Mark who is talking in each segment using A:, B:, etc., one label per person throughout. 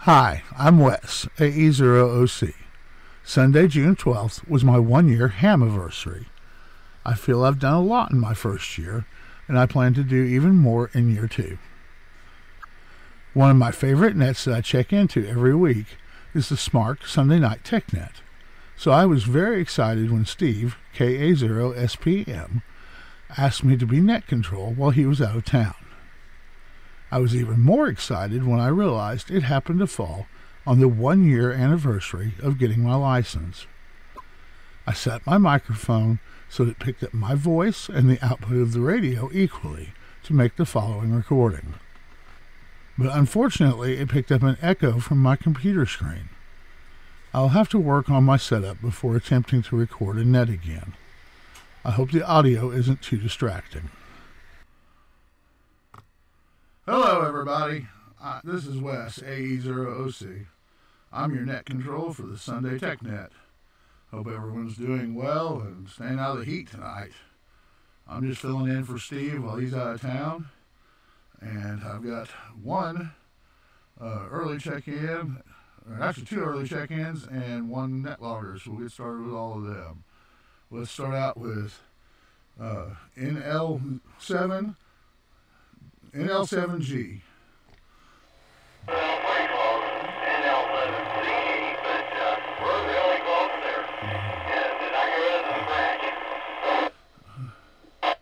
A: Hi, I'm Wes, AE0OC. Sunday, June 12th was my 1-year Hamiversary. I feel I've done a lot in my first year, and I plan to do even more in year 2. One of my favorite nets that I check into every week is the SMARC Sunday Night Tech Net. So I was very excited when Steve, KA0SPM, asked me to be net control while he was out of town. I was even more excited when I realized it happened to fall on the 1-year anniversary of getting my license. I set my microphone so that it picked up my voice and the output of the radio equally to make the following recording. But unfortunately, it picked up an echo from my computer screen. I'll have to work on my setup before attempting to record a net again. I hope the audio isn't too distracting. Hello everybody, this is Wes, AE0OC. I'm your net control for the Sunday Tech Net. Hope everyone's doing well and staying out of the heat tonight. I'm just filling in for Steve while he's out of town. And I've got one early check-in, or actually 2 early check-ins and 1 net logger, so we'll get started with all of them. Let's start out with NL7. NL7G.
B: Well, pretty close. NL7C, but we're really close there. And did I get rid of the scratch?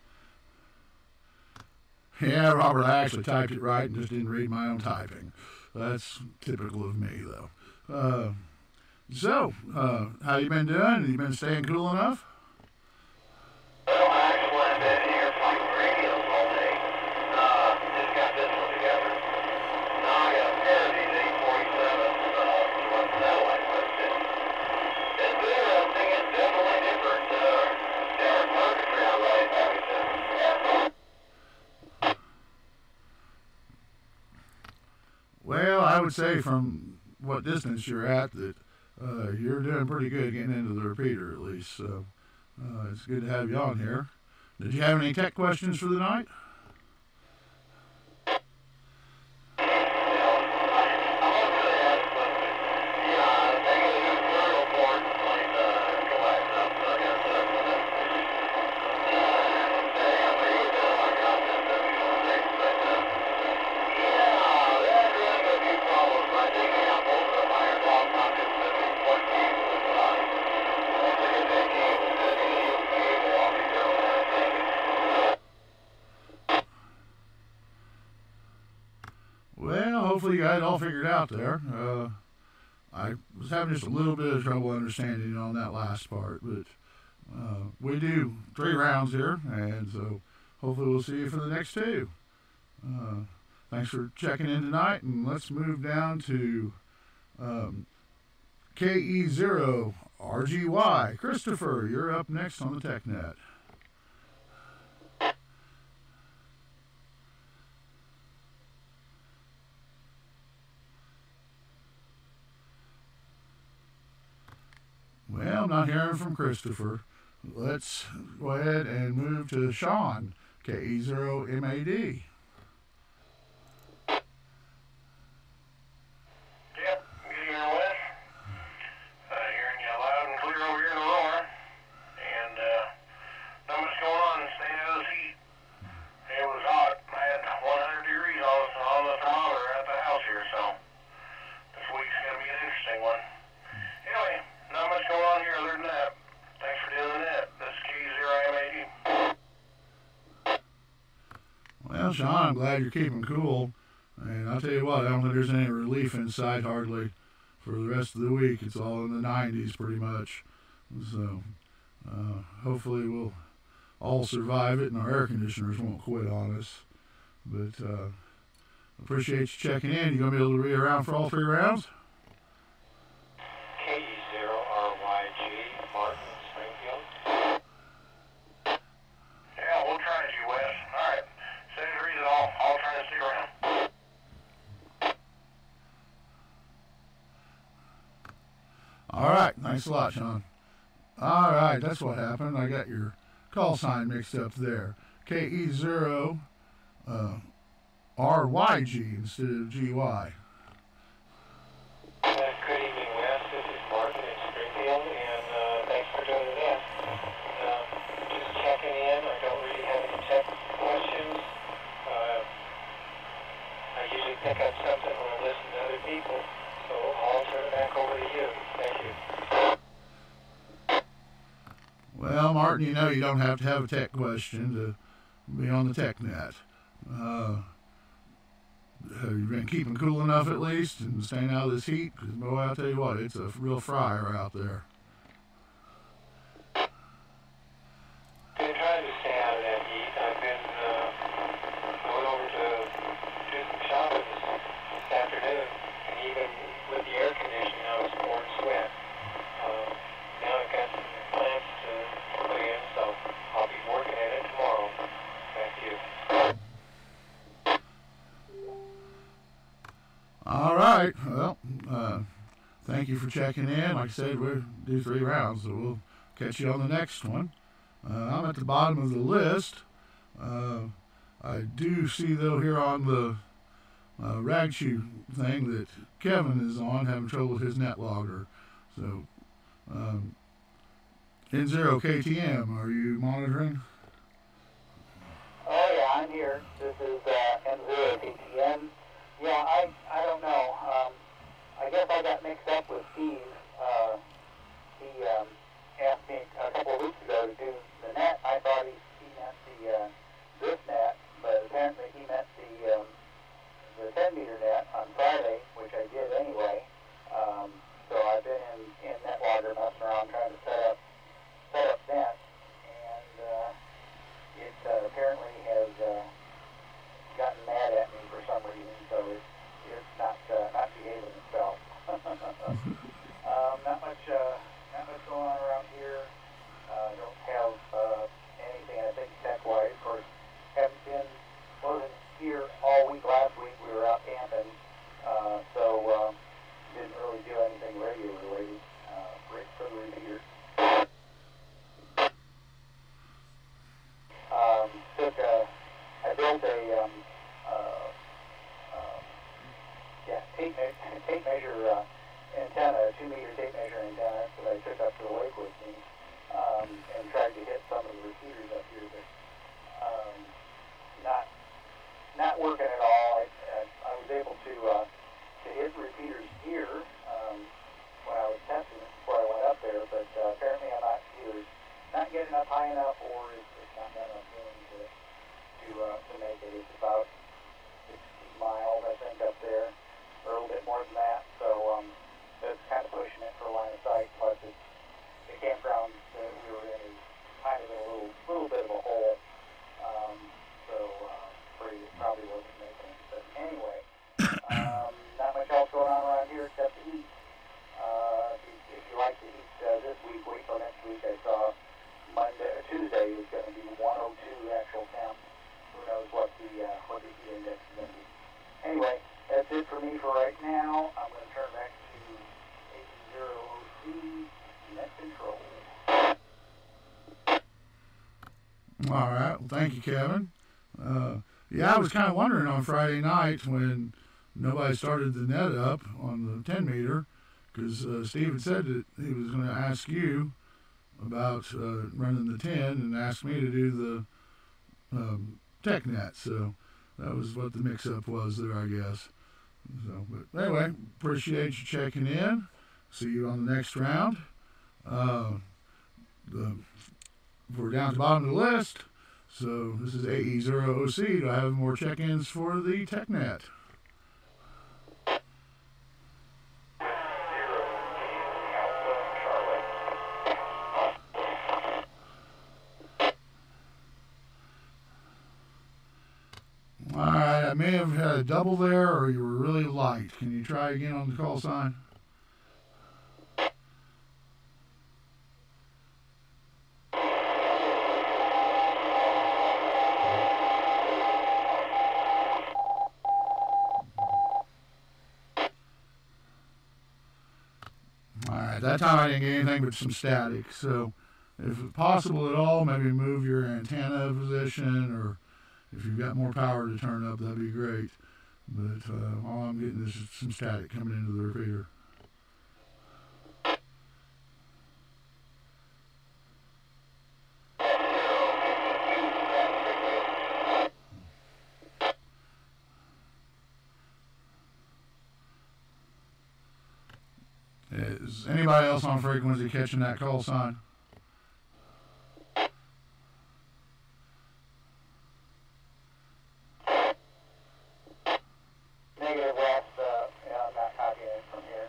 A: Yeah, Robert, I actually typed it right and just didn't read my own typing. That's typical of me, though. So, how you been doing? You been staying cool enough?
B: Well, actually, I've been here playing radios all day. Just got this one together. Now I got a pair of these 847s to run satellite with. It's interesting. It's definitely different. Different circuitry on running everything.
A: Well, I would say from what distance you're at that you're doing pretty good getting into the repeater at least. So it's good to have you on here. Did you have any tech questions for the night? Hopefully you got it all figured out there. I was having just a little bit of trouble understanding on that last part, but we do 3 rounds here, and so hopefully we'll see you for the next 2. Thanks for checking in tonight, and let's move down to KE0RGY. Christopher, you're up next on the TechNet. Well, I'm not hearing from Christopher. Let's go ahead and move to Sean, KE0MAD.
B: Yep, good evening, Wes. Hearing you loud and clear over here in Aurora. And not much going on, staying out of the heat. It was hot. I had 100 degrees on the thermometer at the house here, so this week's going to be an interesting one. Anyway, not much going on here other than that. Thanks for doing the net. This is KE0MAD.
A: Well, Sean, I'm glad you're keeping cool. And I'll tell you what, I don't think there's any relief inside hardly for the rest of the week. It's all in the 90s pretty much. So hopefully we'll all survive it and our air conditioners won't quit on us. But appreciate you checking in. You going to be able to be around for all 3 rounds? All right, thanks a lot, Sean. All right, that's what happened. I got your call sign mixed up there. KE0 RYG instead of GY.
B: pick up something when I listen to other people. So I'll turn it back over to you. Thank you.
A: Well, Martin, you know you don't have to have a tech question to be on the TechNet. Have you been keeping cool enough at least and staying out of this heat? Because, boy, I'll tell you what, it's a real fryer out there.
B: Been trying to stay out of that heat. I've been going over to do some shopping this afternoon, and even with the air conditioning, I was pouring sweat. Now I've got some plants to put in, so I'll be working at it tomorrow. Back to you.
A: All right. Well, thank you for checking in. Like I said, we'll do 3 rounds, so we'll catch you on the next one. I'm at the bottom of the list. I do see, though, here on the rag shoe thing that Kevin is on, having trouble with his net logger. So, N0 KTM, are you monitoring?
C: Oh yeah, I'm here. This is N0 KTM. Yeah, I don't know. I guess I got mixed up with Steve. He asked me a couple of weeks ago to do the net. I thought he meant the drift net, but apparently he meant the 10-meter net on Friday, which I did anyway. So I've been in NetLogger messing around trying to set up net, and it apparently has gotten mad at me for some reason, so it's not behaving itself. Not much going on around here. Don't have anything, I think, tech-wise. Of course, wasn't here all week last week. We were out camping, so didn't really do anything radio-related for the repeater. I built a tape measure antenna, a 2-meter tape measure antenna that I took up to the lake with me, and tried to hit some of the repeaters up here, but not working at all. I was able to hit repeaters here when I was testing it before I went up there, but apparently I'm either not getting up high enough, or it's not enough room to make it. It's about 60 miles, I think, up there, or a little bit more than that. So that's kind of pushing it for line of sight. Plus, the campground that we were in is kind of in a little bit of a hole. So probably wasn't making it. But anyway, not much else going on around here except the heat. If you like the heat this week, wait till next week. I saw Tuesday is going to be 102 actual temp. Who knows what the heat index is going to be. Anyway, that's it for me for right now. I'm going to turn back to 80OC Net Control.
A: All right. Well, thank you, Kevin. Yeah, I was kind of wondering on Friday night when nobody started the net up on the 10-meter, because Steve had said that he was going to ask you about running the 10 and asked me to do the TechNet. So that was what the mix-up was there, I guess. So, but anyway, appreciate you checking in. See you on the next round. We're down to the bottom of the list. So this is AE0OC. Do I have more check-ins for the TechNet? All right, I may have had a double there, or you were really light. Can you try again on the call sign? That time I didn't get anything but some static. So if possible at all, maybe move your antenna position, or if you've got more power to turn up, that'd be great. But all I'm getting is some static coming into the repeater. Is anybody else on frequency catching that call sign?
C: Negative, West. Yeah, I'm not copying it from here.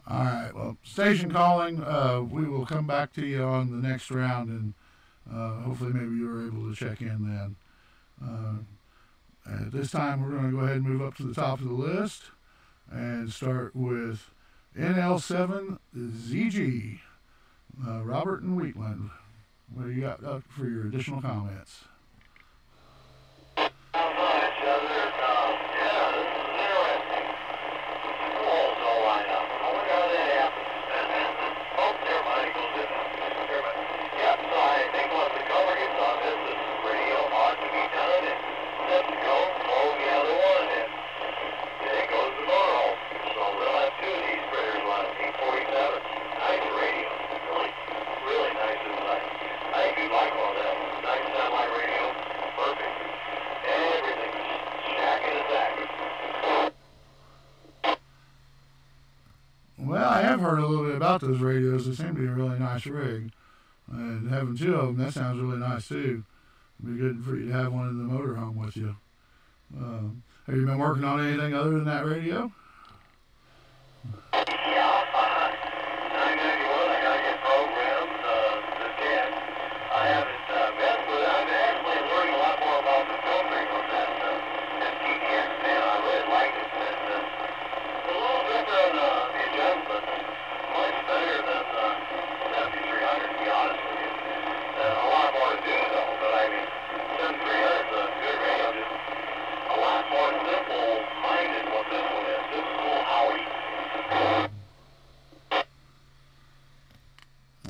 A: All right. Well, station calling. We will come back to you on the next round, and hopefully maybe you were able to check in then. At this time, we're going to go ahead and move up to the top of the list and start with NL7ZG. Robert and Wheatland, what do you got up for your additional comments? Well, I have heard a little bit about those radios. They seem to be a really nice rig. And having two of them, that sounds really nice too. It'd be good for you to have one in the motorhome with you. Have you been working on anything other than that radio?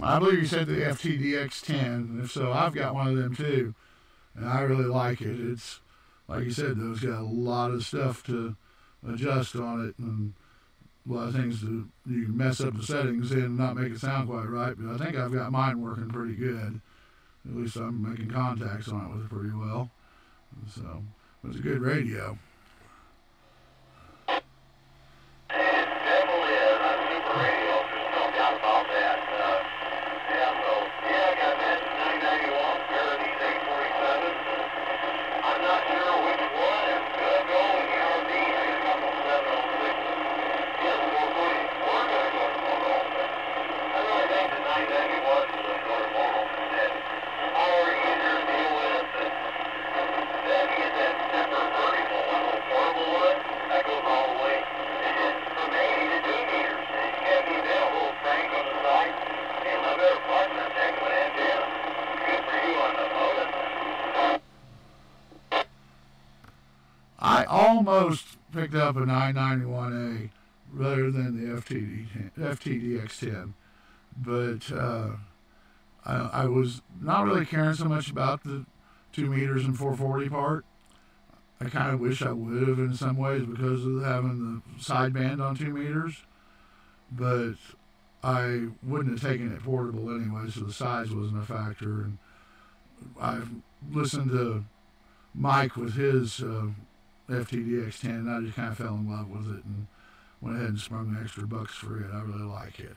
A: I believe you said the FTDX10, and if so, I've got one of them too, and I really like it. It's, like you said, though, it's got a lot of stuff to adjust on it, and a lot of things that you can mess up the settings in and not make it sound quite right, but I think I've got mine working pretty good. At least I'm making contacts on it with it pretty well. So, it's a good radio. I almost picked up a 991A rather than the FTDX10, but I was not really caring so much about the 2 meters and 440 part. I kind of wish I would have in some ways because of having the sideband on 2 meters, but I wouldn't have taken it portable anyway, so the size wasn't a factor. And I've listened to Mike with his FTDX10, and I just kind of fell in love with it and went ahead and sprung the extra bucks for it. I really like it.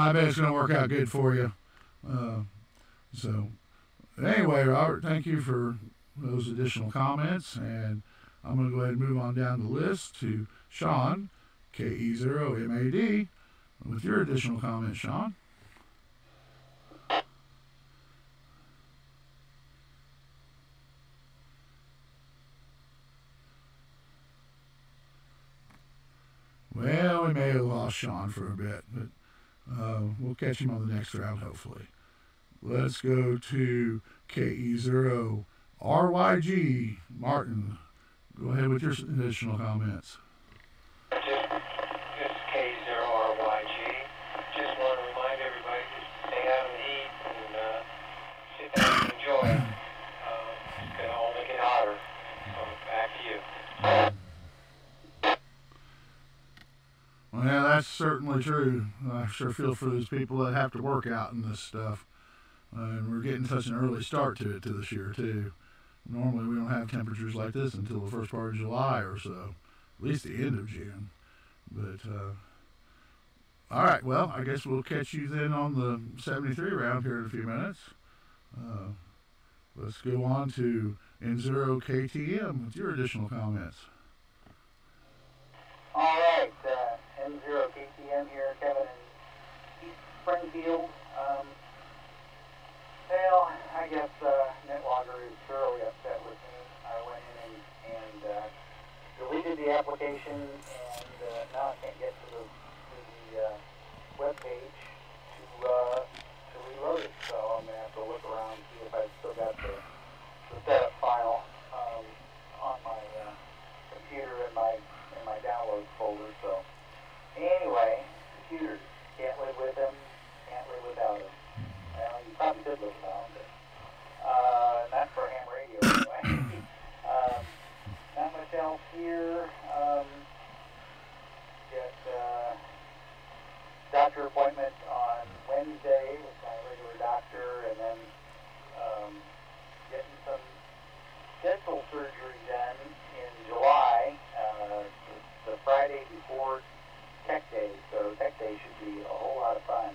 A: I bet it's going to work out good for you. So, anyway, Robert, thank you for those additional comments, and I'm going to go ahead and move on down the list to Sean, KE0MAD, with your additional comments, Sean. we may have lost Sean for a bit, but we'll catch him on the next round, hopefully. Let's go to KE0RYG. Martin, go ahead with your additional comments.
D: Just K0RYG. Just want to remind everybody to stay out and eat and sit down and enjoy. It's going to only get hotter. So back to you.
A: Well, yeah, that's certainly true. I sure feel for those people that have to work out in this stuff. And we're getting such an early start to it this year, too. Normally, we don't have temperatures like this until the first part of July or so, at least the end of June. But, all right, well, I guess we'll catch you then on the 73 round here in a few minutes. Let's go on to N0KTM with your additional comments.
C: All right, N0KTM here, Kevin in East Springfield. Well, I guess NetLogger is thoroughly upset with me. I went in and deleted the application, and now I can't get to the web page to reload it. So I'm gonna have to look around and see if I've still got the setup file on my computer in my downloads folder. So anyway, computers, can't live with them, can't live without them. Well, you probably could live without them, but not for ham radio anyway. Not much else here. Got doctor appointment on Wednesday with my regular doctor, and then getting some dental surgery done in July, the Friday before Tech Day. So Tech Day should be a whole lot of fun.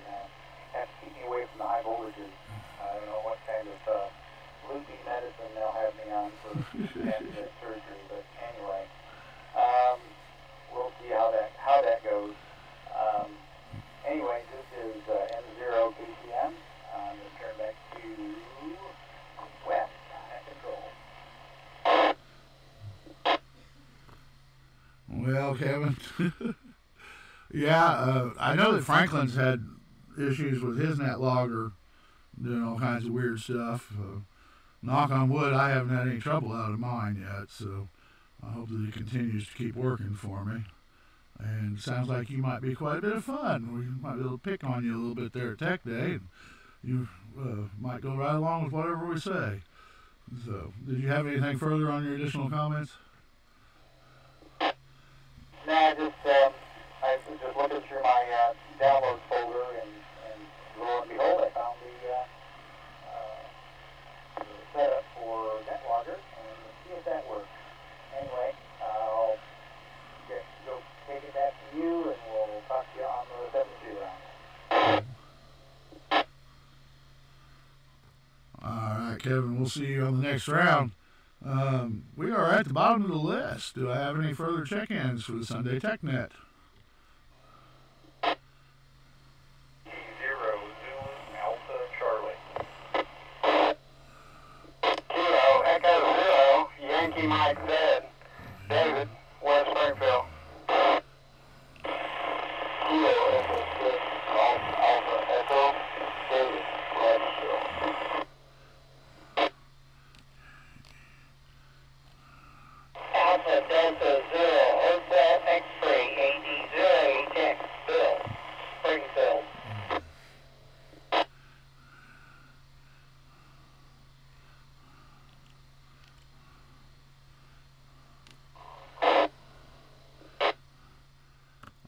C: Have to keep me away from the high voltages. I don't know what kind of loopy medicine they'll have me on for after surgery, but anyway, we'll see how that goes. Anyway, this is N0KTM. I'm going to turn back to West at control.
A: Well, Kevin, yeah, I know that Franklin's had issues with his NetLogger, doing all kinds of weird stuff. Knock on wood, I haven't had any trouble out of mine yet, so I hope that it continues to keep working for me. And it sounds like you might be quite a bit of fun. We might be able to pick on you a little bit there at Tech Day, and you might go right along with whatever we say. So, did you have anything further on your additional comments?
C: Nah, I was just looking through my downloads folder, and lo and behold, I found the setup for NetLogger, and see if that works. Anyway, I'll go take it back to you, and we'll talk to you on the 72 round.
A: All right, Kevin, we'll see you on the next round. We are at the bottom of the list. Do I have any further check-ins for the Sunday TechNet?
B: Mike dead. David, West Springfield. Kilo Echo 6, Alpha Echo, David, Westville. Alpha Delta 0, Hotel X-Ray, AD0, Bill, Springfield.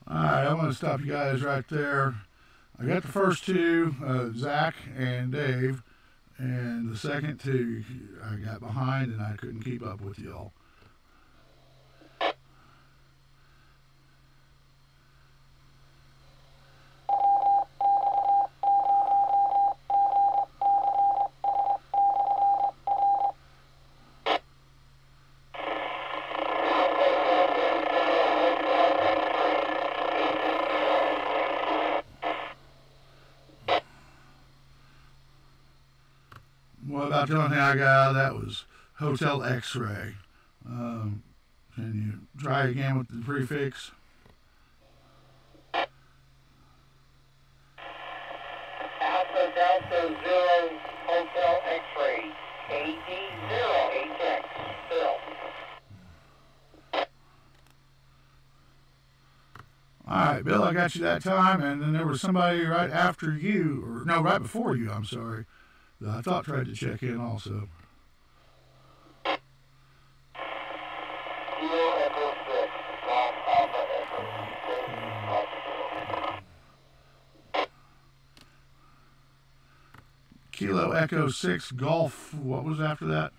A: Alright, I'm going to stop you guys right there. I got the first two, Zach and Dave, and the second two I got behind and I couldn't keep up with y'all. Well, about the only thing I got out of that was Hotel X-Ray. Can you try again with the prefix?
D: Echo Zero Hotel X-Ray, AD08X, Bill.
A: All right, Bill, I got you that time, and then there was somebody right after you, or no, right before you, I'm sorry, that I thought tried to check in also.
D: Kilo Echo 6, Golf Alpha Echo,
A: Kilo Echo 6 Golf, what was after that?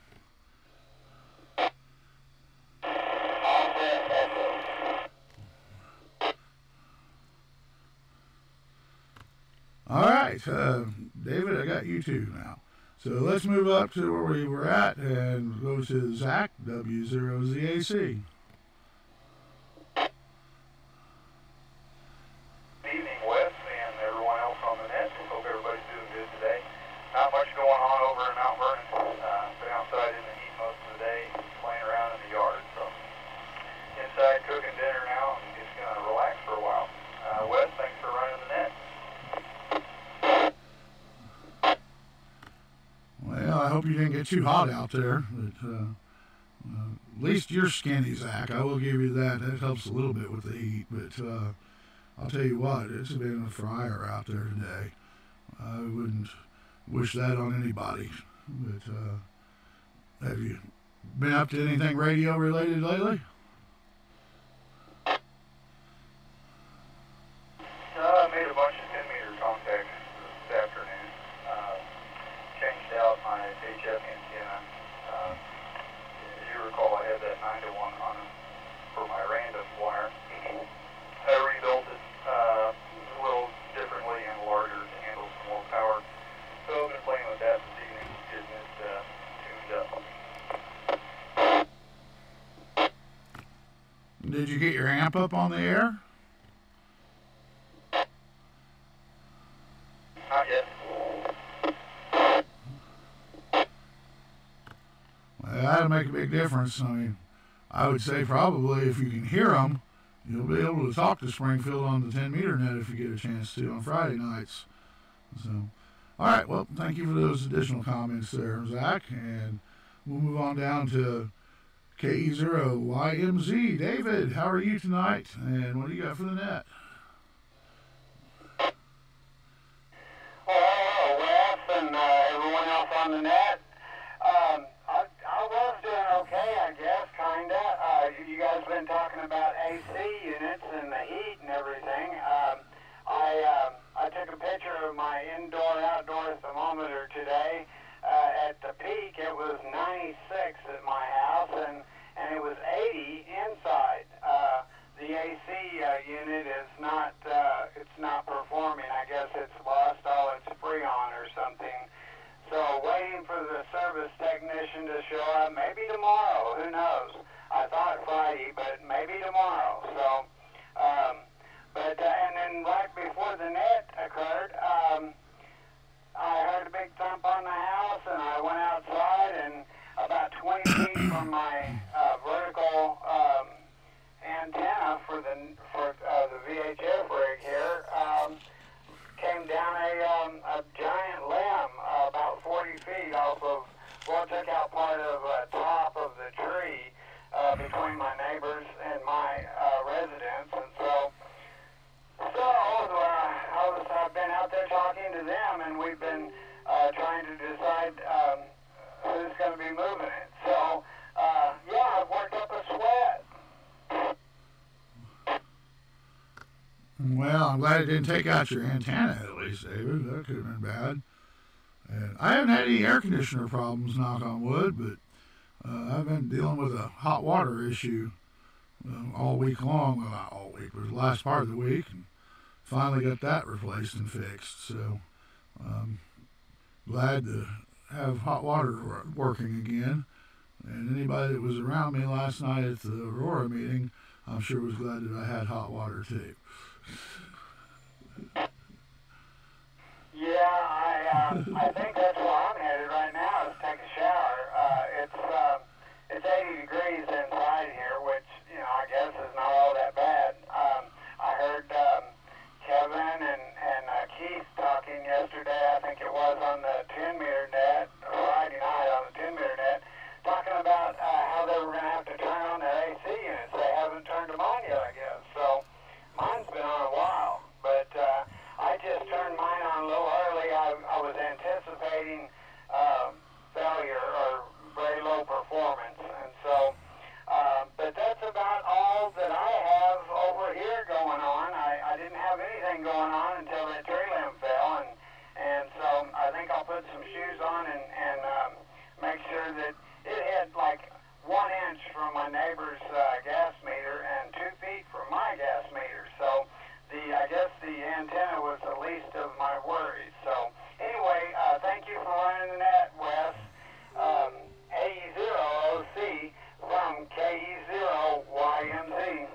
A: All right, David, I got you two now. So let's move up to where we were at and go to Zach, W0ZAC.
E: Good evening, Wes, and everyone else on the net. Hope everybody's doing good today. Not much going on over in Mount Vernon. Been outside in the heat most of the day, playing around in the yard. So inside cooking dinner now, and just going to relax for a while. Wes, thanks for running the net.
A: Well, I hope you didn't get too hot out there. But, at least you're skinny, Zach. I will give you that. That helps a little bit with the heat. But I'll tell you what, it's been a fryer out there today. I wouldn't wish that on anybody. But have you been up to anything radio related lately?
E: I made a bunch of 10-meter contacts this afternoon. Changed out my HF antenna. As you recall, I had that 9-to-1 on for my random wire. I rebuilt it a little differently and larger to handle some more power. So I've been playing with that this evening, getting it tuned up.
A: Did you get your amp up on the air?
E: Not yet.
A: Well, that'll make a big difference. I mean, I would say probably if you can hear them, you'll be able to talk to Springfield on the 10-meter net if you get a chance to on Friday nights. So, all right, well, thank you for those additional comments there, Zach. And we'll move on down to KE0YMZ. David, how are you tonight? And what do you got for the net?
D: Well, Wes and everyone else on the net. I was doing okay, I guess, kinda. You guys been talking about AC units and the heat and everything. I took a picture of my indoor-outdoor thermometer today. At the peak, it was 96 at my house, and it was 80 inside. The AC unit is not, it's not performing. I guess it's lost all its freon or something. So waiting for the service technician to show up, maybe tomorrow, who knows. I thought Friday, but maybe tomorrow. So, and then right before the net occurred, I heard a big thump on the house, and I went outside, and about 20 feet from my vertical antenna for the VHF rig here, came down a giant limb, about 40 feet off of, well, it took out part of the top of the tree between my neighbors and my residence, and I've been out there talking to them, and we've been trying to decide who's going to be moving it. So, yeah, I've worked up a sweat.
A: Well, I'm glad it didn't take out your antenna at least, David. That could have been bad. And I haven't had any air conditioner problems, knock on wood, but I've been dealing with a hot water issue all week long. Well, not all week, but the last part of the week. And finally got that replaced and fixed. So glad to have hot water working again. And anybody that was around me last night at the Aurora meeting, I'm sure was glad that I had hot water too.
D: Yeah, I think that's where I'm headed right now, is take a shower. It's 80 degrees inside here, which, I guess is not all that bad. I heard Kevin and Keith talking yesterday, I think it was, have anything going on until that tree limb fell, and so I think I'll put some shoes on and make sure that it had like 1 inch from my neighbor's gas meter and 2 feet from my gas meter. So I guess the antenna was the least of my worries. So anyway, thank you for running the net, Wes. AE0OC from KE0YMZ.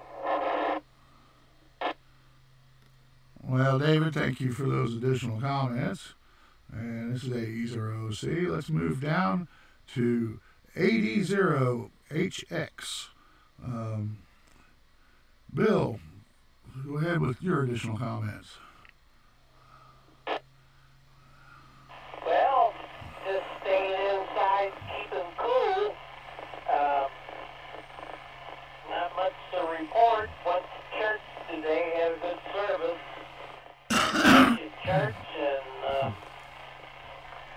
A: Well, David, thank you for those additional comments. And this is AE0OC. Let's move down to AD0HX. Bill, go ahead with your additional comments.
F: Well, just staying inside, keeping cool. Not much to report. Went to church today, had a good service. Went to church and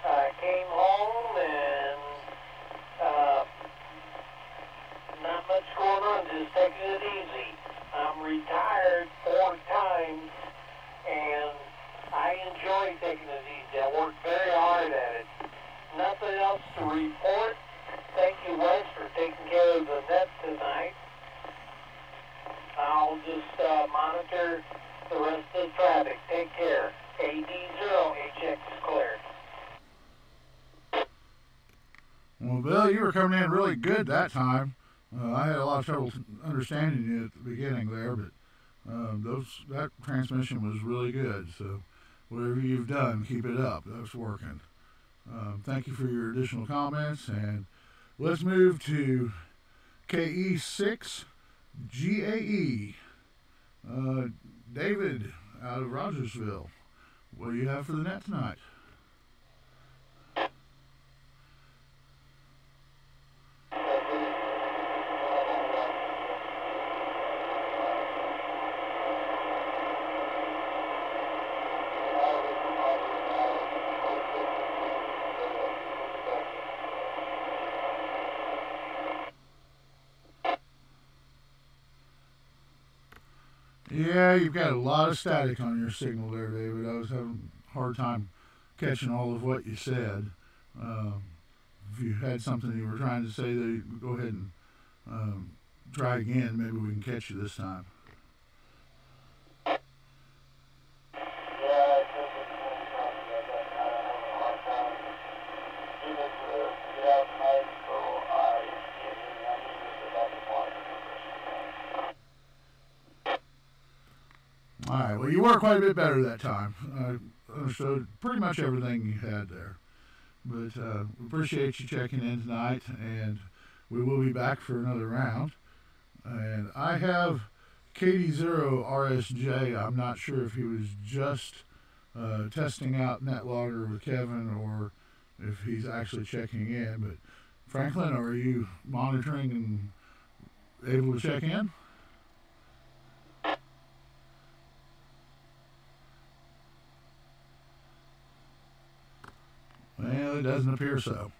F: I came home and not much going on, just taking it easy. I'm retired 4 times and I enjoy taking it easy. I work very hard at it. Nothing else to report. Thank you, Wes, for taking care of the net tonight. I'll just monitor the rest of the traffic. Take care. AD0HX clear.
A: Well, Bill, you were coming in really good that time. I had a lot of trouble understanding you at the beginning there, but that transmission was really good. So whatever you've done, keep it up. That's working. Thank you for your additional comments. And let's move to KE6GAE. David out of Rogersville. What do you have for the net tonight? Yeah, you've got a lot of static on your signal there, David. I was having a hard time catching all of what you said. If you had something you were trying to say, go ahead and try again. Maybe we can catch you this time. All right, well, you were quite a bit better that time. I understood pretty much everything you had there. But we appreciate you checking in tonight, and we will be back for another round. And I have KD0RSJ. I'm not sure if he was just testing out NetLogger with Kevin or if he's actually checking in. But Franklin, are you monitoring and able to check in? Well, it doesn't appear so.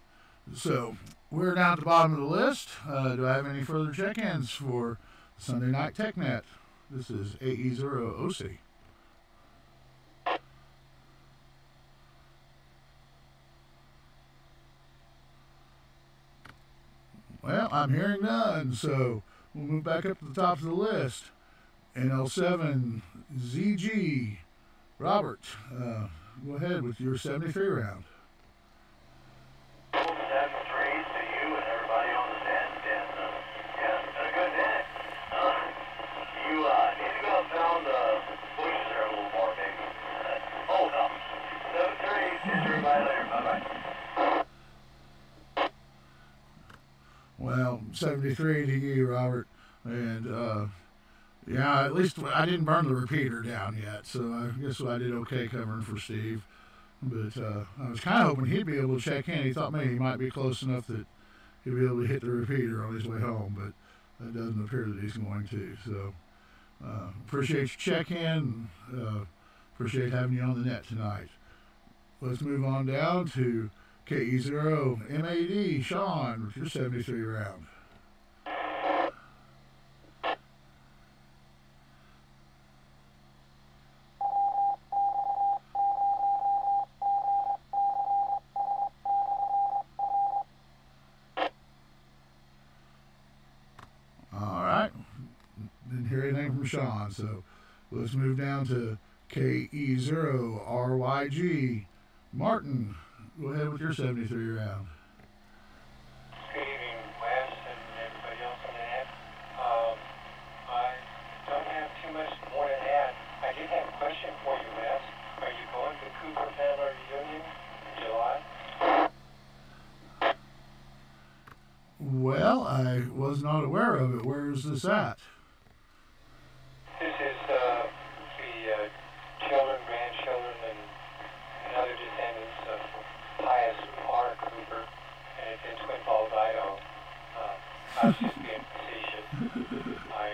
A: So, we're down at the bottom of the list. Do I have any further check-ins for Sunday Night TechNet? This is AE0OC. Well, I'm hearing none, so we'll move back up to the top of the list. NL7ZG. Robert, go ahead with your 73 round. Well, 73 to you, Robert, and yeah, at least I didn't burn the repeater down yet, so I guess I did okay covering for Steve. But I was kind of hoping he'd be able to check in. He thought maybe he might be close enough that he'd be able to hit the repeater on his way home, but that doesn't appear that he's going to. So appreciate your check-in. Appreciate having you on the net tonight. Let's move on down to KE0MAD, Sean, with your 73 round. Sean. So let's move down to KE0RYG. Martin, go ahead with your 73 round.
G: Good evening, Wes, and everybody else on the net. I don't have too much more to add. I did have a question for you, Wes. Are you going to Cooper Family Reunion in July?
A: Well, I was not aware of it. Where is this at?
G: This is the children, grandchildren, and other descendants of Pius R. Cooper, and it's in Twin Falls, Idaho. I was just being facetious. I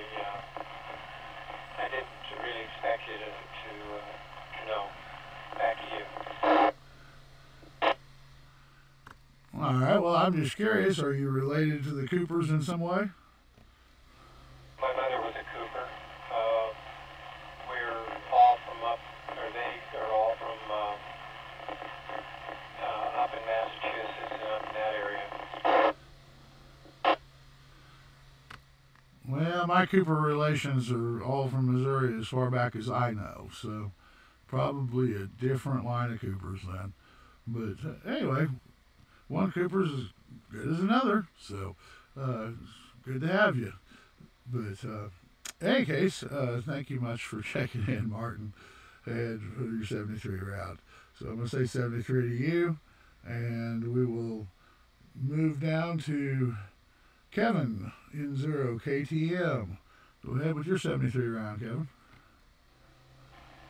G: didn't really expect you to know. Back to you.
A: All right, well, I'm just curious. Are you related to the Coopers in some way?
G: My mother was a Cooper. We're all from they are all from up in Massachusetts and up in that area.
A: Well, my Cooper relations are all from Missouri as far back as I know, so probably a different line of Coopers then. But anyway, one Cooper's as good as another, so it's good to have you. But in any case, thank you much for checking in, Martin, and for your 73 round. So I'm going to say 73 to you, and we will move down to Kevin in 0 KTM. Go ahead with your 73 round, Kevin.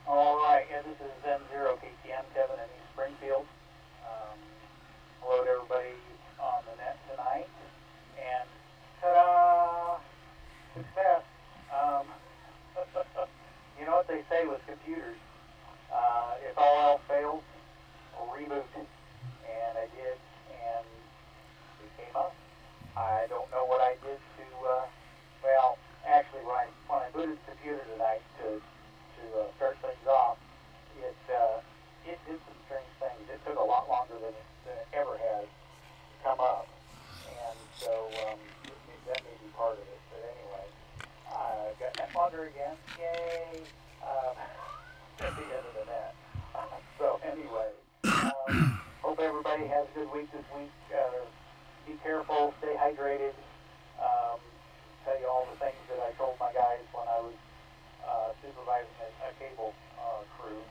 C: All right, yeah, this is M0 KTM, Kevin in East Springfield. Hello to everybody on the net tonight, and ta-da! Success. You know what they say with computers? If all else fails, reboot. And I did, and it came up. I don't know what I did to, well, actually when I booted the computer tonight to start things off, it did some strange things. It took a lot longer than it ever has to come up. And so that may be part of it. But anyway, I got that longer again. Yay! At the end of the net. So anyway, hope everybody has a good week this week. Be careful, stay hydrated. Tell you all the things that I told my guys when I was supervising a cable crew.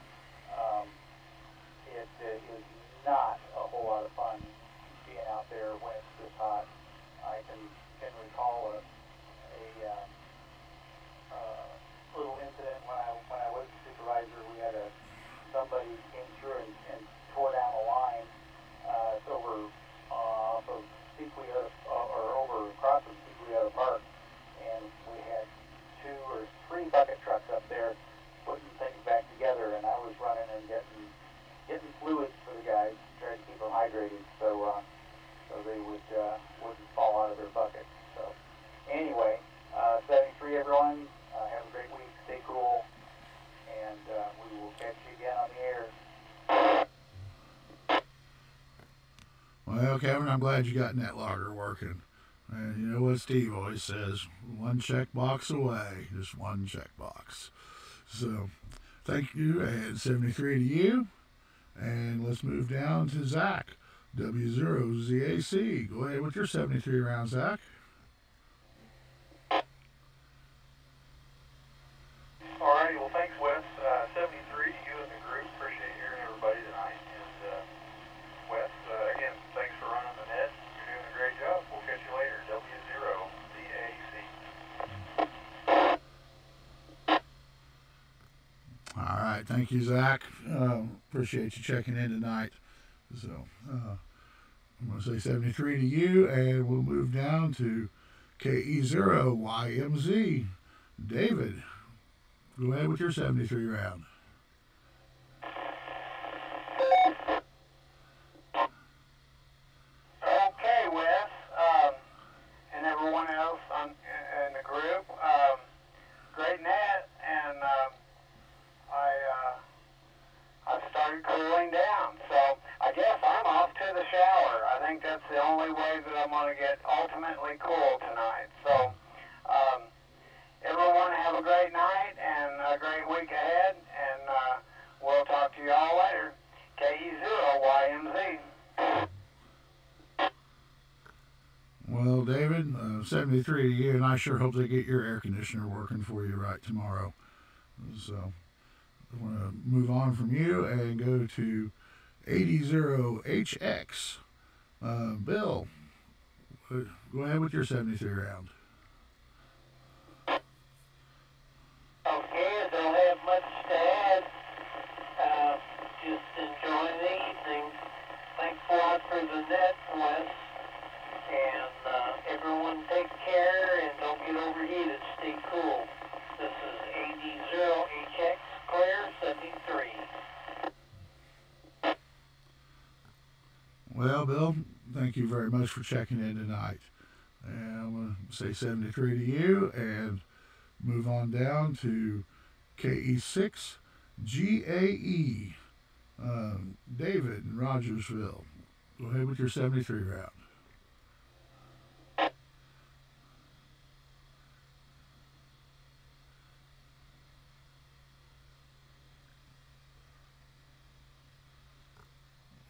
C: It is not a whole lot of fun being out there when it's this hot. I can recall a little incident when I was a supervisor. We had somebody came through and tore down a line over off of Sequoia or over across from Sequoia Park, and we had 2 or 3 bucket trucks up there putting things back together, and I was running and getting fluids for the guys, trying to keep them hydrated, so they wouldn't fall out of their bucket. So anyway, 73 everyone, have a great week, stay cool, and we will catch you again on the air.
A: Well, Kevin, I'm glad you got NetLogger working. And you know what Steve always says, one checkbox away, just one checkbox. So thank you, and 73 to you. And let's move down to Zach, W0ZAC. Go ahead with your 73 round, Zach.
E: Alrighty, well, thanks, Wes. 73 to you and the group. Appreciate hearing everybody tonight. And Wes, again, thanks for running the net. You're doing a great job. We'll catch you later. W0ZAC.
A: All right, thank you, Zach. Appreciate you checking in tonight. So I'm going to say 73 to you, and we'll move down to KE0YMZ. David, go ahead with your 73 round.
D: Okay, Wes, and everyone else in the group, great net, and I've started cooling down, so I guess I'm off to the shower. I think that's the only way that I'm going to get ultimately cool tonight. So, everyone have a great night. ahead, and we'll talk to you all later. KE0YMZ.
A: Well, David, 73 to you, and I sure hope they get your air conditioner working for you right tomorrow. So I want to move on from you and go to 80HX. Bill, go ahead with your 73 round.
F: Okay, I don't have much to add. Just enjoying the evening. Thanks a lot for the net, Wes. And everyone take care and don't get overheated. Stay cool. This is AD0HX Clear 73.
A: Well, Bill, thank you very much for checking in tonight. And I'm going to say 73 to you and move on down to KE6GAE. David in Rogersville. Go ahead with your 73 round.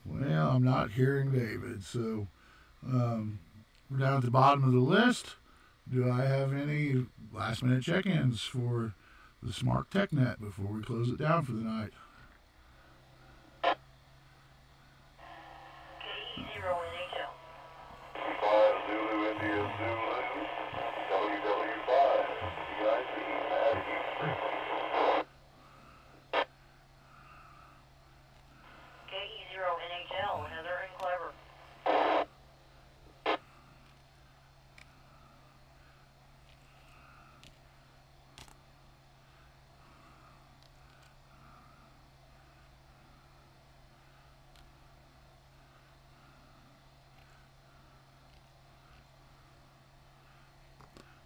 A: Well, I'm not hearing David, so we're down at the bottom of the list. Do I have any last-minute check-ins for the SMARC TechNet before we close it down for the night?
H: KE0NHL.
B: 5 Zulu India Zulu, WW5, CIC, Matthew frequency.
H: KE0NHL, Heather and Clever.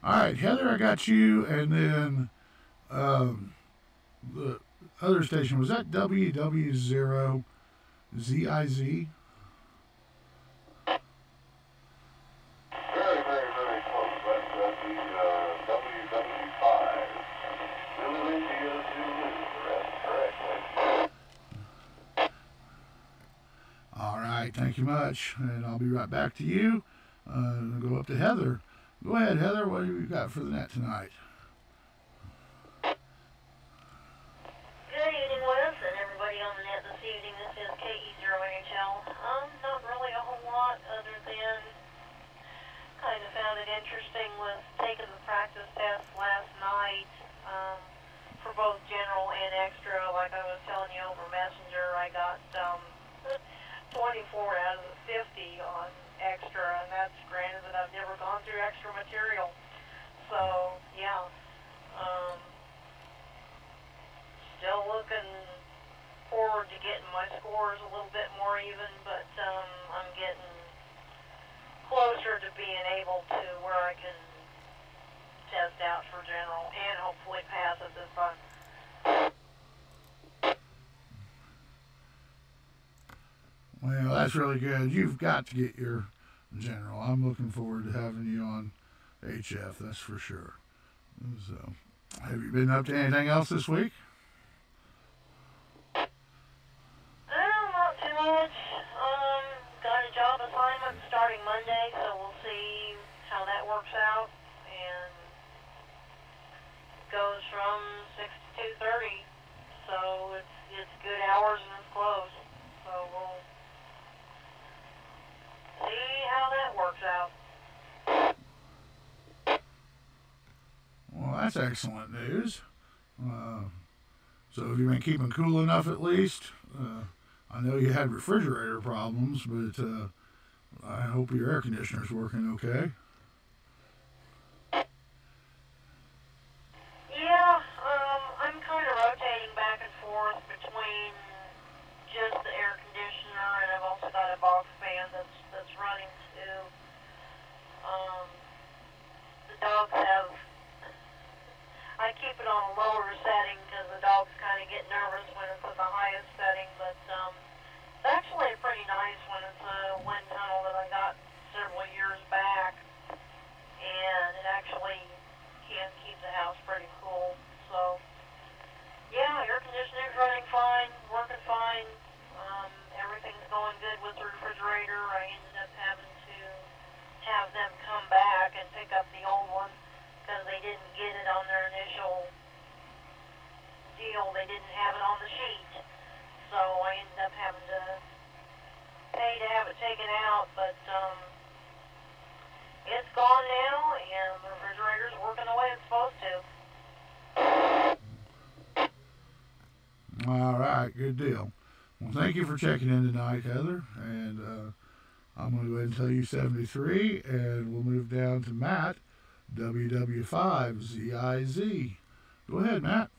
A: All right, Heather, I got you, and then the other station, was that WW0ZIZ?
B: Very, very, very close. That's the WW5. Zulu India Zulu, the rest correctly.
A: All right, thank you much, and I'll be right back to you. Go up to Heather. Go ahead, Heather. What have you got for the net tonight?
H: Good evening, Wes, and everybody on the net this evening. This is KE0NHL. Not really a whole lot other than kind of found it interesting with taking the practice test last night for both general and extra. Like I was telling you over Messenger, I got 24 out of the 50 on extra, and that's granted that I've never gone through extra material. So, yeah. Still looking forward to getting my scores a little bit more even, but I'm getting closer to being able to where I can test out for general and hopefully pass it this time.
A: Well, that's really good. You've got to get your general. I'm looking forward to having you on HF, that's for sure. So, have you been up to anything else this week?
H: Not too much. Got a job assignment starting Monday, so we'll see how that works out. And it goes from 6 to 2:30, so it's good hours and it's close. So we'll see how that works out.
A: Well, that's excellent news. So have you been keeping cool enough at least? I know you had refrigerator problems, but I hope your air conditioner's working okay.
H: Yeah, I'm kind of rotating back and forth between just the air conditioner, and I've also got a box fan that's running too. The dogs have, I keep it on a lower setting because the dogs kind of get nervous when it's at the highest setting, but it's actually pretty nice when it's a wind tunnel that I got several years back, and it actually can keep the house pretty cool. So, yeah, have it on the sheet. So I ended up having to pay to have it taken out, but it's gone now, and the refrigerator's working the way it's supposed to.
A: All right, good deal. Well, thank you for checking in tonight, Heather. And I'm going to go ahead and tell you 73, and we'll move down to Matt, WW5ZIZ. Go ahead, Matt.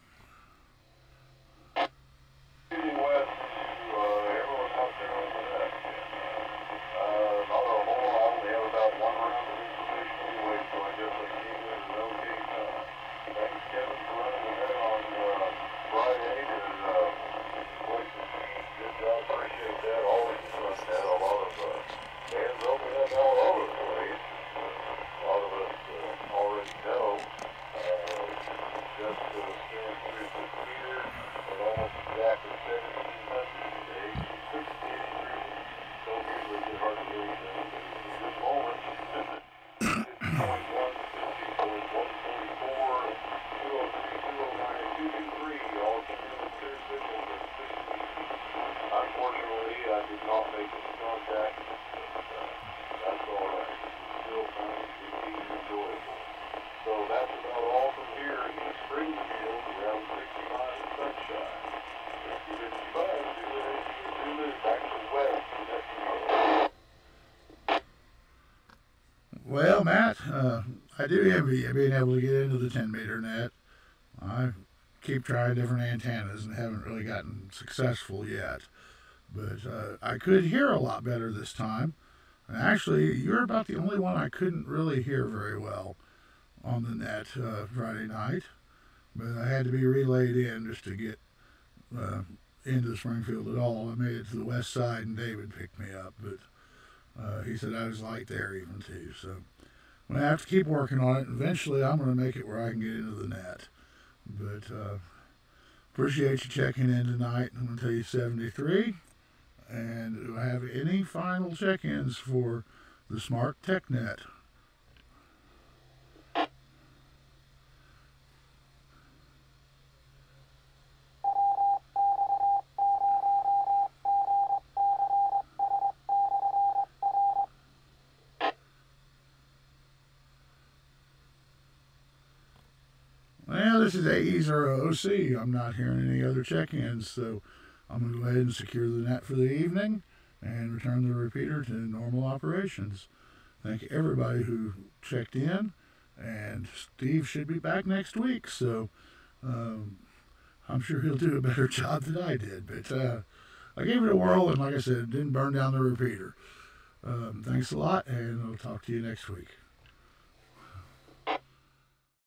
A: Well, Matt, I do envy you being able to get into the 10-meter net. I keep trying different antennas and haven't really gotten successful yet. But I could hear a lot better this time. And actually, you're about the only one I couldn't really hear very well on the net Friday night. But I had to be relayed in just to get into Springfield at all. I made it to the west side, and David picked me up. But he said I was light there even too. So I'm going to have to keep working on it. Eventually, I'm going to make it where I can get into the net. But appreciate you checking in tonight. I'm going to tell you 73. And do I have any final check-ins for the SMARC TechNet? Well, this is AE0OC. I'm not hearing any other check-ins, so I'm going to go ahead and secure the net for the evening and return the repeater to normal operations. Thank everybody who checked in, and Steve should be back next week, so I'm sure he'll do a better job than I did. But I gave it a whirl, and like I said, it didn't burn down the repeater. Thanks a lot, and I'll talk to you next week.